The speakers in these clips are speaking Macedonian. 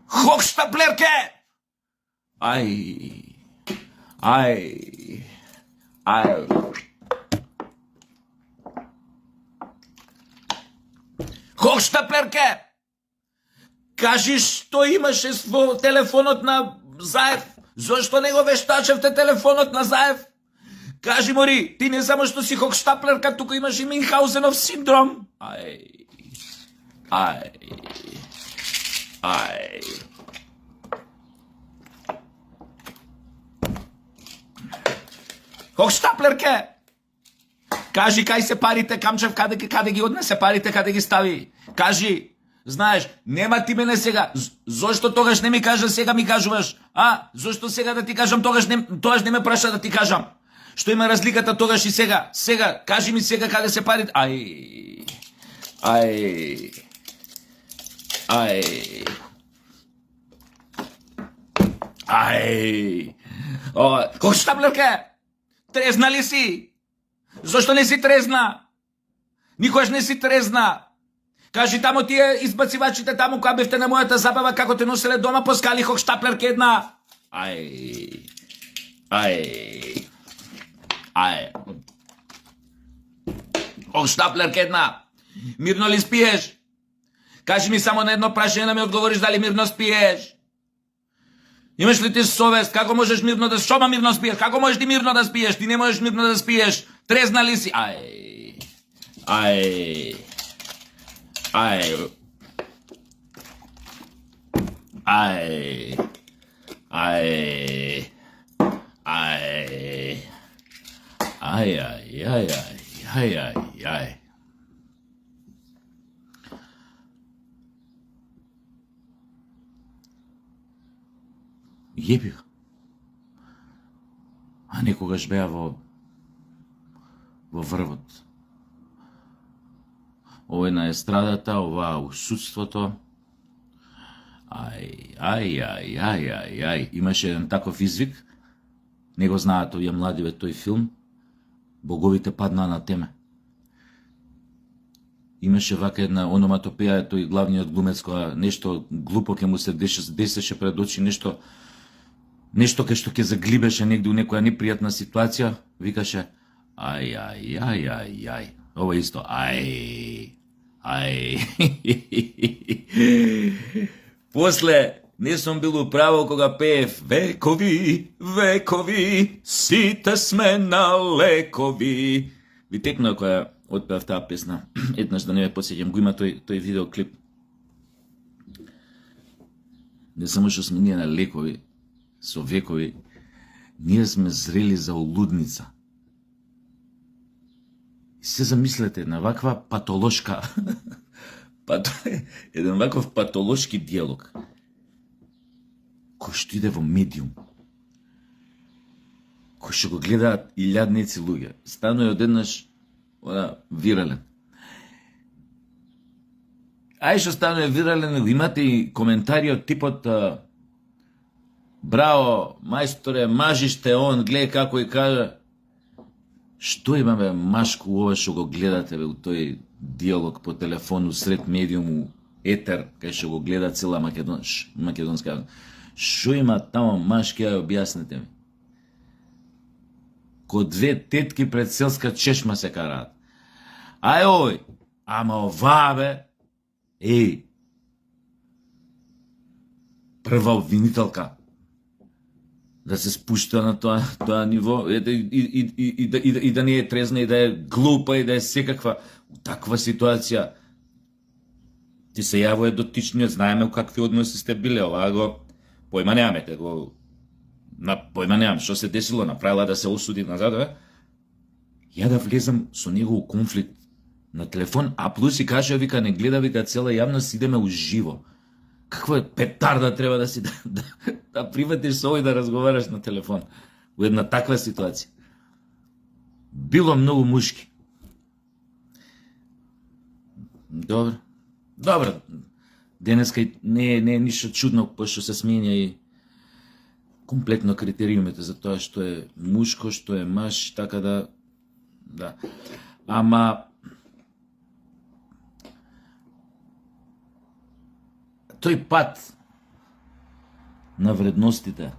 Хохштаплерке! Ај. Хохштаплерке! Кажи што имаше во телефонот на Заев? Зошто не го вештачевте телефонот на Заев? Кажи мори, ти не само што си хохштаплерка, туку имаш и Минхаузенов синдром. Ај. Хохштаплерке! Кажи кај се парите, Камчев, каде ги однесе парите, каде ги стави? Кажи, знаеш, нема ти мене сега. Зошто тогаш не ми кажа, сега ми кажуваш? Зошто сега да ти кажам, тогаш не ме праша да ти кажам? Што има разликата тогаш и сега? Сега, кажи ми сега каде се парите. Хохштаплерке! Трезна ли си? Зошто не си трезна? Никогаш не си трезна. Кажи тамо тие избацивачите тамо која бевте на мојата забава како те носеле дома по скали, хохштаплерке една. Хохштаплерке една. Мирно ли спиеш? Кажи ми само на едно прашање да ми одговориш дали мирно спиеш. Имаш ли ти совест? Како можеш мирно да шома мирно спиеш? Како можеш ти мирно да спиеш? Ти не можеш мирно да спиеш. Трезна ли си? Јебих. Некогаш беа во врвот. Ова е на естрадата, ова усудството. Имаше еден таков извик. Не го знаат овие младиве тој филм. Боговите паднаа на теме. Имаше вака една ономатопеја, тој главниот глумец, кога нешто глупо ќе му се десеше пред очи, нешто кај што ќе заглибеше негде у некоја непријатна ситуација, викаше ај. Ова исто, ај. После не сум бил управо кога пеев векови, сите сме на лекови. Ви текна која отпеав таа песна. Еднаш да не ме посеќам, го има тој видеоклип. Не само што сме ние на лекови, со векови, ние сме зрели за олудница. И се замислете на ваква патолошка, еден ваков патолошки диалог, кој што иде во медиум, кој што го гледаат илјадници луѓе, станува одеднаш вирален. Што станува вирален, имате и коментари од типот браво, мајсторе, мажиште он, гледај како и кажа. Што имаме машко ова што го гледате у тој диалог по телефону сред медиуму етер, кај што го гледа цела македонска. Што има тамо машки, објаснете ми. Ко две тетки пред селска чешма се караат. Овој, ама оваа бе, прва обвинителка, да се спушта на тоа ниво и да не е трезна, и да е глупа, и да е секаква. У таква ситуација ти се јавува дотичниот, знаеме у какви односи сте биле, оваа го појма немаме, појма немам што се десило, направила да се осуди назад, ја да влезам со него у конфликт на телефон, а плюс и каже, вика, не гледа, вика, цела јавност, идеме уживо. Каква петарда треба да си да приватиш со овој да разговараш на телефон у една таква ситуација. Било многу мушки. Добро. Денеска не е ништо чудно, пошто се сменја и комплетно критериумите за тоа што е мушко, што е маж, така да. Ама тој пат на вредностите.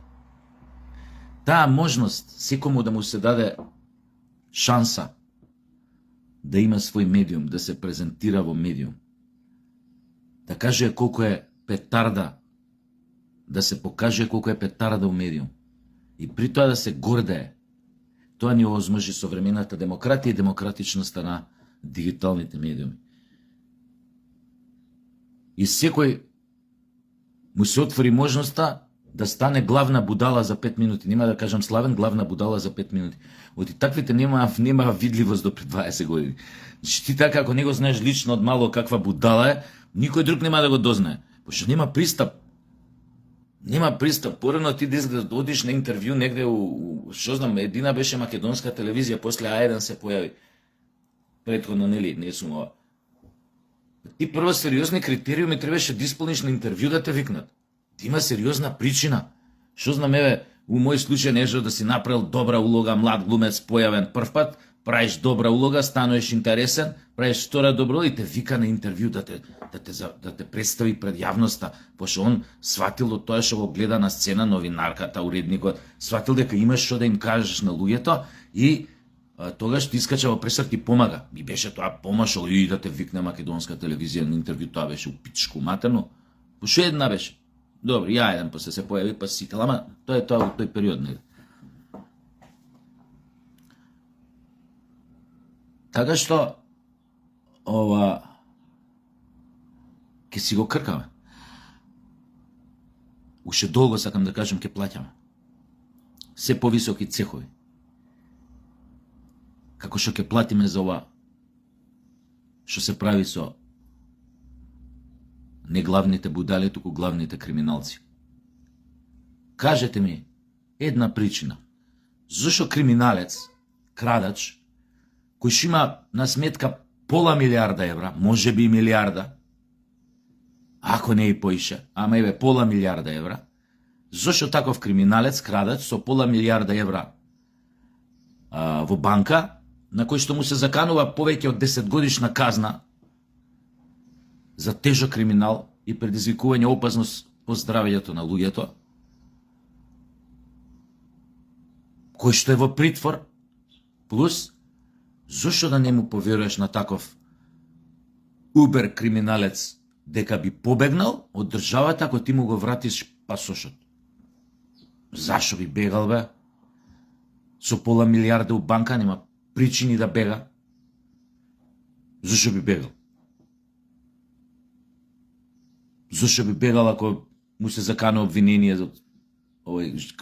Таа можност секому да му се даде шанса да има свој медиум, да се презентира во медиум, да каже колку е петарда, да се покаже колку е петарда во медиум и при тоа да се гордее. Тоа ни овозможи современата демократија и демократичноста на дигиталните медиуми. И секој му се отвори можноста да стане главна будала за 5 минути. Нема да кажам славен, главна будала за 5 минути. Оти таквите нема видливост до пред 20 години. Значи ти така, ако не го знаеш лично од мало каква будала е, никој друг нема да го дознае. Пошто нема пристап. Нема пристап. Порано ти да одиш на интервју негде што знам, едина беше македонска телевизија, после А1 се појави. Претходно, нели, не сум ова. Ти прво сериозни критериуми требаше да исполниш на интервју да те викнат. Ти има сериозна причина. Што знам, еве, у мој случај нешто да си направил добра улога, млад глумец, појавен прв пат, правиш добра улога, стануваш интересен, правиш втора добро и те вика на интервју да те представи пред јавноста, пошто он сватил од тоа што го гледа на сцена новинарката, уредникот, сватил дека имаш што да им кажеш на луѓето и тогаш ти искача во пресак ти помага. И беше тоа помашал и да те викне македонска телевизија на интервју, тоа беше упичку матерно. Пошто една беше. Добро, ја еден после се појави па сител, ама тоа е тоа во тој период, не. Така што ова ќе си го кркаме. Уште долго сакам да кажам ќе плаќаме. Се повисоки цехови. Како што ќе платиме за ова што се прави со не главните будали, туку главните криминалци. Кажете ми една причина. Зошто криминалец, крадач, кој што има на сметка пола милиарда евра, може би милиарда, ако не и поише, ама еве пола милиарда евра, зошто таков криминалец, крадач со пола милиарда евра во банка, на кој што му се заканува повеќе од 10 годишна казна за тежок криминал и предизвикување опасност по здравјето на луѓето, кој што е во притвор, плюс, зошто да не му поверуваш на таков убер криминалец дека би побегнал од државата ако ти му го вратиш пасошот? Зашо би бегал, бе? Со пола милиарда у банка нема причини да бега. Зашо би бегал? Зошто би бегал ако му се закана обвинение за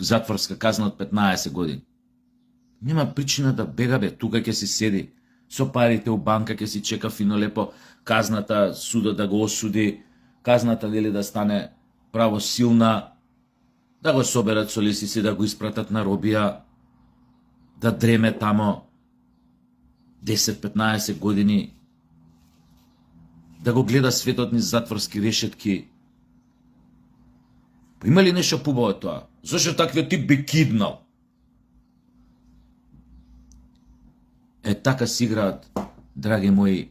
затворска казна од 15 години? Нема причина да бега, бе, тука ќе си седи со парите у банка, ќе си чека фино лепо казната, судот да го осуди, казната дели да стане право силна, да го соберат со лисици, да го испратат на робија, да дреме тамо 10-15 години, да го гледа светот низ затворски решетки. Па има ли нешто побаво од тоа? Зошто таквиот тип би киднал? Така си играат, драги мои,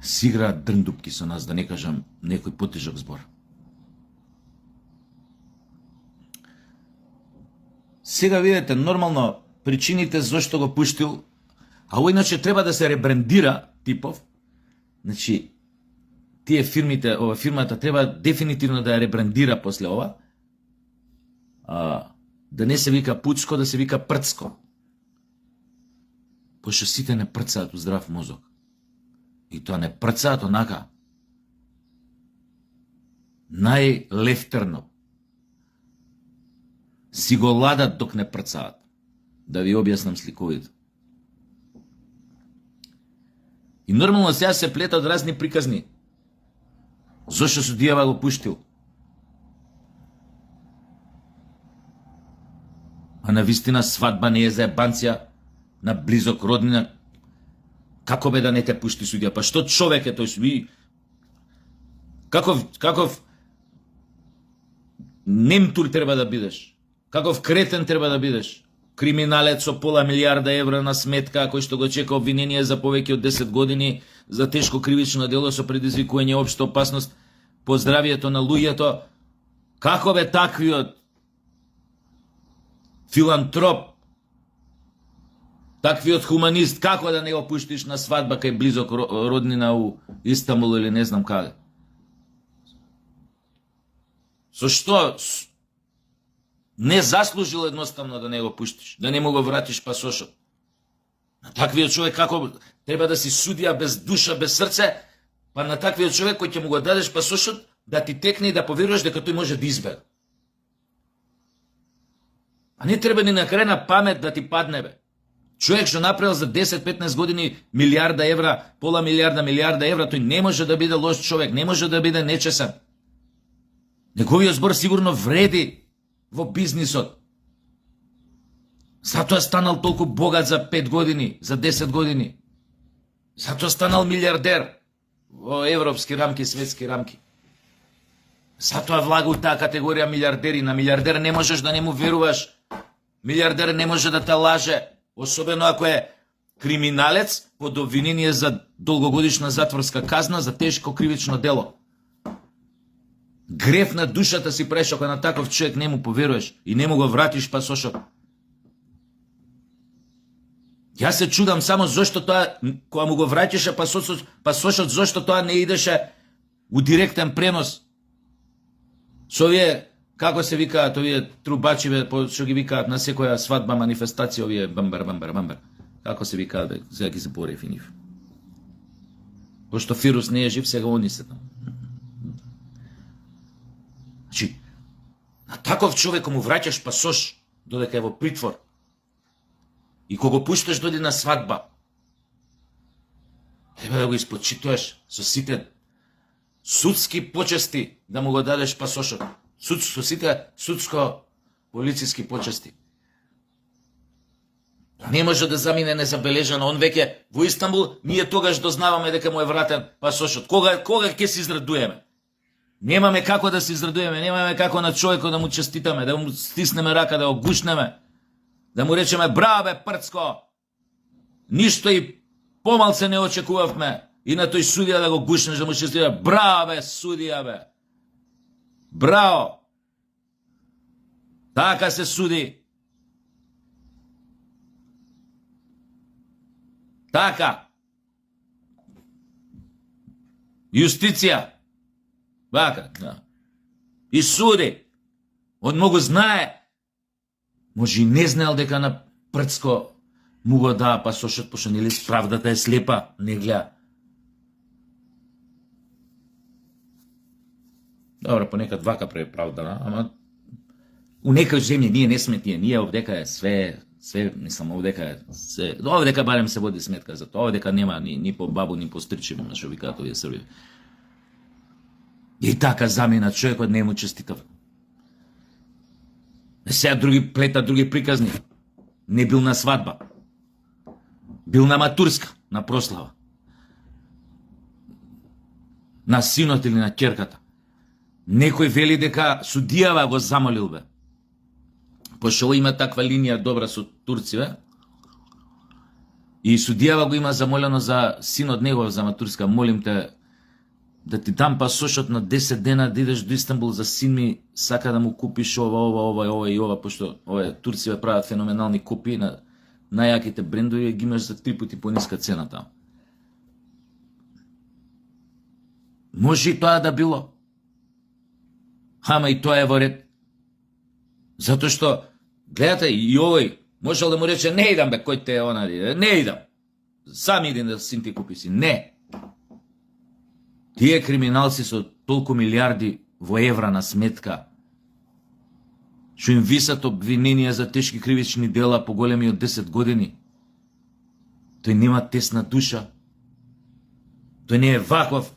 си играат дрндупки со нас, да не кажам некој потежок збор. Сега видите, нормално, причините зашто го пуштил, а ово иначе треба да се ребрендира типов, значи, тие фирмите, ова фирмата треба дефинитивно да ја ребрендира после ова, да не се вика Пуцко, да се вика Прцко. Пошто сите не прцаат у здрав мозок. И тоа не прцаат онака најлефтерно. Си го ладат док не прцаат. Да ви објаснам сликовито. И нормално сега се плетат разни приказни. Зошто судијава го пуштил? А на вистина свадба не е за ебанција на близок роднина. Како бе да не те пушти судија? Па што човек е тој суди? Каков немтур треба да бидеш? Каков кретен треба да бидеш? Криминалец со пола милиарда евра на сметка, кој што го чека обвинение за повеќе од 10 години за тешко кривично дело со предизвикување општа опасност по здравието на луѓето, Како бе таквиот филантроп, таквиот хуманист, како да не го пуштиш на свадба кај близок роднина у Истанбул или не знам каде? Со што не заслужил едноставно да не го пуштиш, да не му го вратиш пасошот? На таквиот човек како треба да си судија без душа, без срце, па на таквиот човек кој ќе му го дадеш пасошот да ти текне и да поверуваш дека тој може да избега. А не треба ни на крајна памет да ти падне, бе. Човек што направил за 10-15 години милиарда евра, пола милиарда евра, тој не може да биде лош човек, не може да биде нечесен. Неговиот збор сигурно вреди во бизнисот. Затоа станал толку богат за 5 години, за 10 години. Затоа станал милиардер во европски рамки, светски рамки. Затоа влага у таа категорија милиардери. На милиардер не можеш да не му веруваш. Милиардер не може да те лаже, особено ако е криминалец под обвинение за долгогодишна затворска казна за тешко кривично дело. Греф на душата си правиш ако на таков човек не му поверуваш и не му го вратиш пасошот. Јас се чудам само зошто тоа, кога му го враќаше пасошот, зошто тоа не идеше у директен пренос. Со овие, како се викаат, овие трубачи, што ги викаат на секоја свадба, манифестација, овие бамбар. Како се викаат, бе, сега ги заборев и нив. Пошто Фирус не е жив, сега они се там. Значи, на таков човек му враќаш пасош, додека е во притвор, и кога го пушташ дојде на свадба, треба да го испочитуваш со сите судски почести да му го дадеш пасошот. Со сите судско-полициски почести. Не може да замине незабележано. Он веќе во Истанбул, ние тогаш дознаваме дека му е вратен пасошот. Кога ќе се израдуеме? Немаме како да се израдуеме, немаме како на човекот да му честитаме, да му стиснеме рака, да го гушнеме, да му речеме браво бе Прцко, ништо и помалце не очекувавме, и на тој судија да го гушнеш, да му честитаме браво бе судија бе, браво, така се суди, така, јустиција, вака, да. И суди. Он многу знае. Може и не знаел дека на Прцко му го даа пасошот, пошто нели правдата е слепа, не гледа. Добро, понекад вака прави правда, ама у некој земји ние не сме тие, ние овдека е све, мислам, овдека е се, овдека барем се води сметка за тоа, овдека нема ни по бабу, ни по стричеви, што викаат овие Срби. И така замина човекот, не му честитав. Сега други плета, други приказни. Не бил на свадба. Бил на матурска, на прослава. На синот или на ќерката. Некој вели дека судијава го замолил, бе. Пошто има таква линија добра со турци, и судијава го има замолено за синот негов за матурска. Молим те да ти дам пасошот на 10 дена да идеш до Истанбул за син ми, сака да му купиш ова и ова, пошто овие турци прават феноменални купи на најаките брендови и ги имаш за 3 пати пониска цена таму. Може и тоа да било. Ама и тоа е во ред. Затоа што, гледате, и овој можел да му рече, не идам бе, кој те е она, не идам. Сам идем да син ти купи си. Не. Тие криминалци со толку милиарди во евра на сметка, што им висат обвиненија за тешки кривични дела поголеми од 10 години, тој нема тесна душа. Тој не е ваков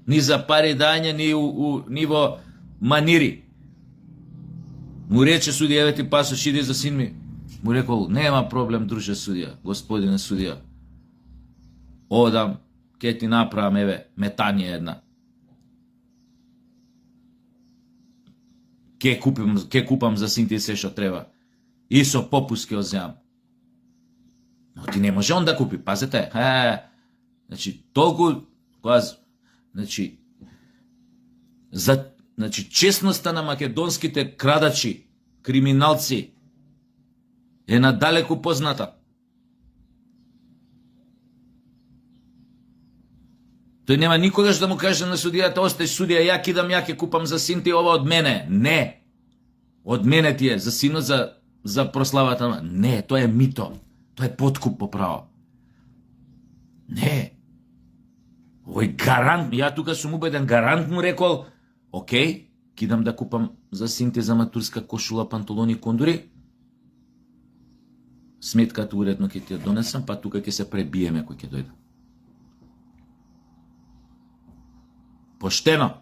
ни за пари дање, ни во манири. Му рече судија, еве ти пасош, иди за син ми. Му рекол, нема проблем, друже судија, господине судија. Одам, ке ти направам, еве, метање една. Ке купам за син ти се што треба. И со попуст ке оземам. Но ти не може он да купи, пазете. Значи, толку, значи, за Значи, честноста на македонските крадачи, криминалци, е надалеку позната. Тој нема никогаш да му каже на судијата, остај судија, ја кидам, ја ќе купам за синти ова од мене. Не. Од мене ти е, за синот, за прославата. Не, тоа е мито. Тоа е подкуп по право. Не. Овој гарант, ја тука сум убеден, гарант му рекол, окей, кидам да купам за синти за матурска кошула, панталони, кондури. Сметката уредно ќе ти ја донесам, па тука ќе се пребиеме кој ќе дојде. Поштено.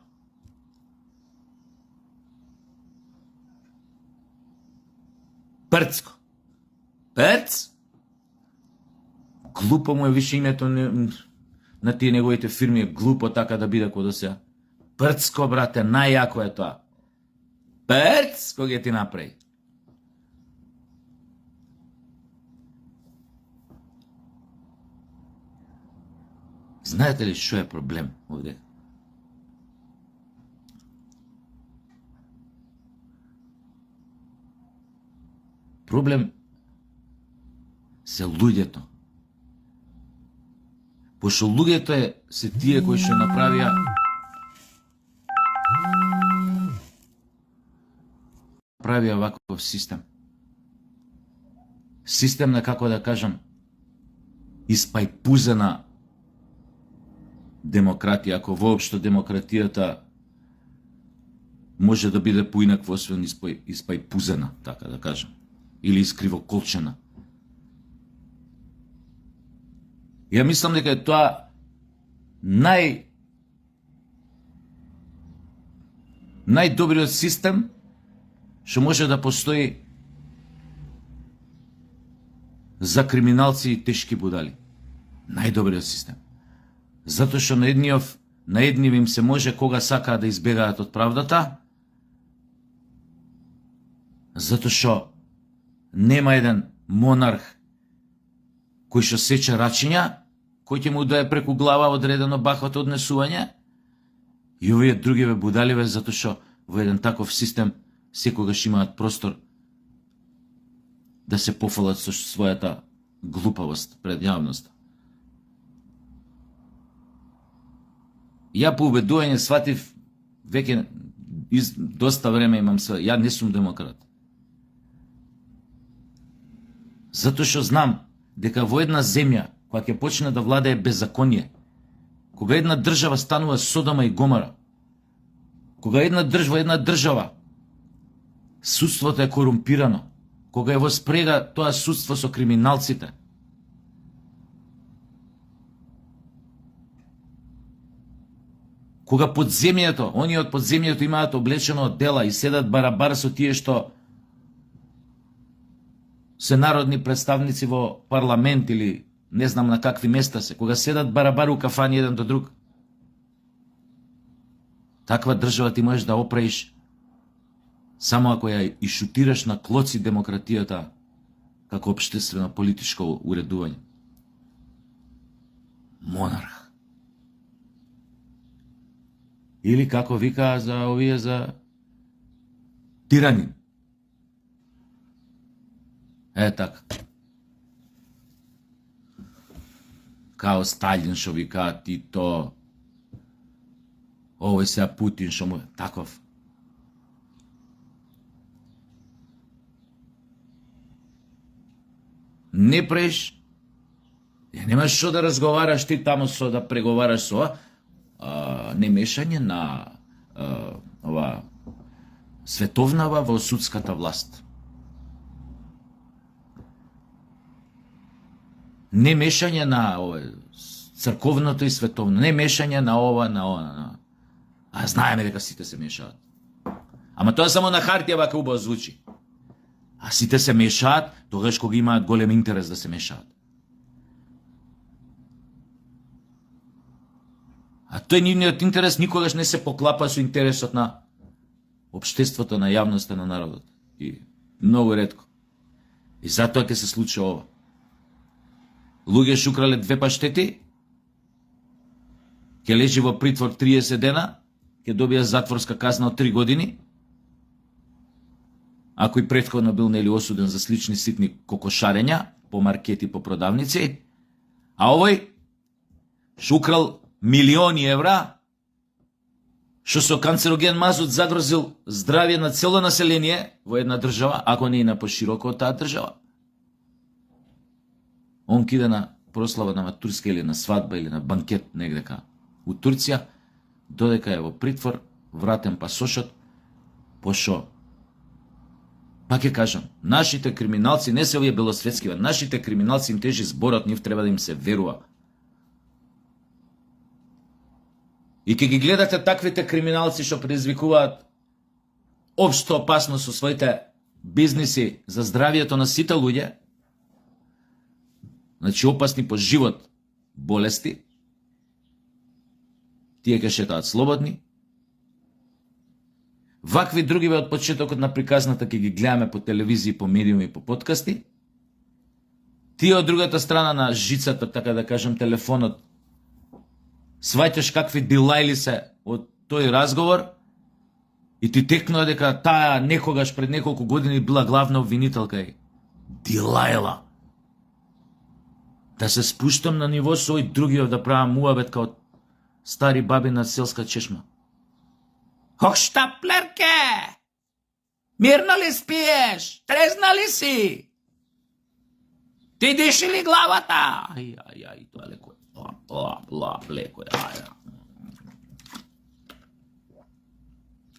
Прцко. Перц? Глупо му е више името на тие неговите фирми, е глупо така да биде кој до сега. Прцко, брате, најјако е тоа. Перц, кој ќе ти направи? Знаете ли што е проблем овде? Проблем се луѓето. Пошто луѓето се тие кои што направија ваков систем. Систем на, како да кажам, испајпузена демократија, ако воопшто демократијата може да биде поинакво освен испајпузена, така да кажам, или искривоколчена. Ја мислам дека е тоа најдобриот систем што може да постои за криминалци и тешки будали. Најдобриот систем. Затоа што на еднив им се може кога сакаат да избегаат од правдата, затоа што нема еден монарх кој што сече рачиња, кој ќе му дае преку глава одредено бахото однесување, и овие другиве будаливе, затоа што во еден таков систем секогаш имаат простор да се пофалат со својата глупавост пред јавноста. Ја по убедување сватив, веќе доста време имам се, ја не сум демократ. Затоа што знам дека во една земја, која ќе почне да владее беззаконие, кога една држава станува Содома и Гомора, кога една држава судството е корумпирано, кога е во спрега тоа судство со криминалците, кога подземјето, оние од подземјето имаат облечено оддела и седат барабар со тие што се народни представници во парламент или не знам на какви места се, кога седат барабар у кафани еден до друг. Таква држава ти можеш да оправиш само ако ја и шутираш на клоци демократијата како општествено политичко уредување. Монарх. Или како викаа за овие за тиранин. Така. Као Сталин што викаа Тито, овој сега Путин што му таков. Не преш, немаш што да разговараш ти таму со да преговараш со не мешање на ова световнава во судската власт. Не мешање на црковното и световно, не мешање на ова, на ова. А знаеме дека сите се мешаат. Ама тоа само на хартија вака убаво звучи. А сите се мешаат тогаш кога имаат голем интерес да се мешаат. А тој нивниот интерес никогаш не се поклапа со интересот на општеството, на јавноста, на народот. И многу ретко. И затоа ќе се случи ова. Луѓе што украле 2 паштети, ќе лежи во притвор 30 дена, ќе добија затворска казна од 3 години, ако и претходно бил нели осуден за слични ситни кокошарења по маркети, по продавници, а овој што украл милиони евра, што со канцероген мазут загрозил здравје на цело население во една држава, ако не и на пошироко од таа држава. Он кида на прослава на матурска или на свадба или на банкет негдека у Турција, додека е во притвор, вратен пасошот, пошо. Пак ќе кажам, нашите криминалци, не се овие белосветски, нашите криминалци им тежи зборот, нив треба да им се верува. И ќе ги гледате таквите криминалци што предизвикуваат општо опасност со своите бизниси за здравието на сите луѓе, значи опасни по живот болести, тие ќе шетаат слободни. Вакви други од почетокот на приказната ќе ги гледаме по телевизија, по медиуми и по подкасти. Тие од другата страна на жицата, така да кажем, телефонот, сваќаш какви дилајли се од тој разговор и ти текнува дека таа некогаш пред неколку години била главна обвинителка и дилајла. Да се спуштам на ниво со овој другиот да правам муабет као стари баби на селска чешма. Хохштаплерке! Мирно ли спиеш? Трезна ли си? Ти диши ли главата? Ај, тоа леко е. Леко е, ај.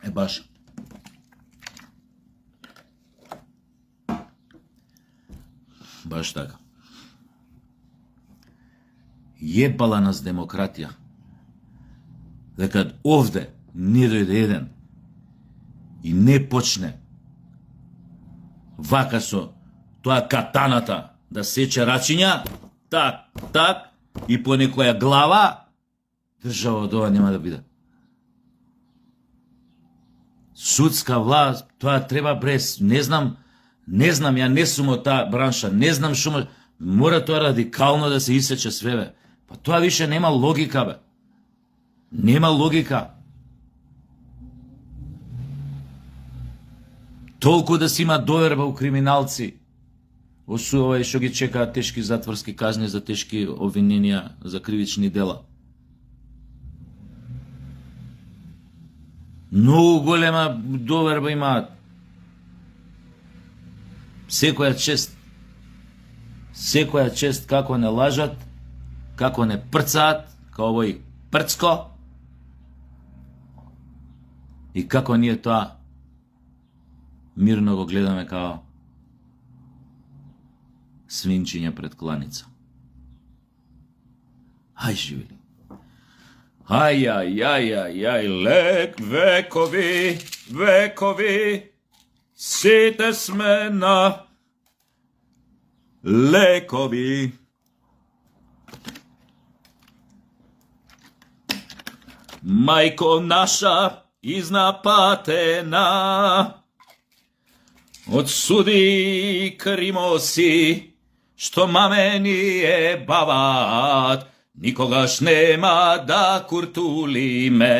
Е баш. Баш така. Јебала нас демократија. Дека овде не дојде еден и не почне вака со тоа катаната да сече рачиња, так, и по некоја глава, држава од ова нема да биде. Судска власт, тоа треба брес, не знам, ја не сум од таа бранша, не знам што мора тоа радикално да се исече све, бе. Па тоа више нема логика, бе. Нема логика. Толку да си има доверба у криминалци, осувај што ги чекаат тешки затворски казни за тешки обвиненија за кривични дела. Многу голема доверба имаат. Секоја чест како не лажат, како не прцаат, као овој Прцко, и како ние тоа мирно го гледаме као свинчиња пред кланица. Ај, живели. Ај, лек векови, сите сме на лекови. Мајко наша изнапатена, од суди кримоси, што маме ни е бават, никогаш нема да куртулиме.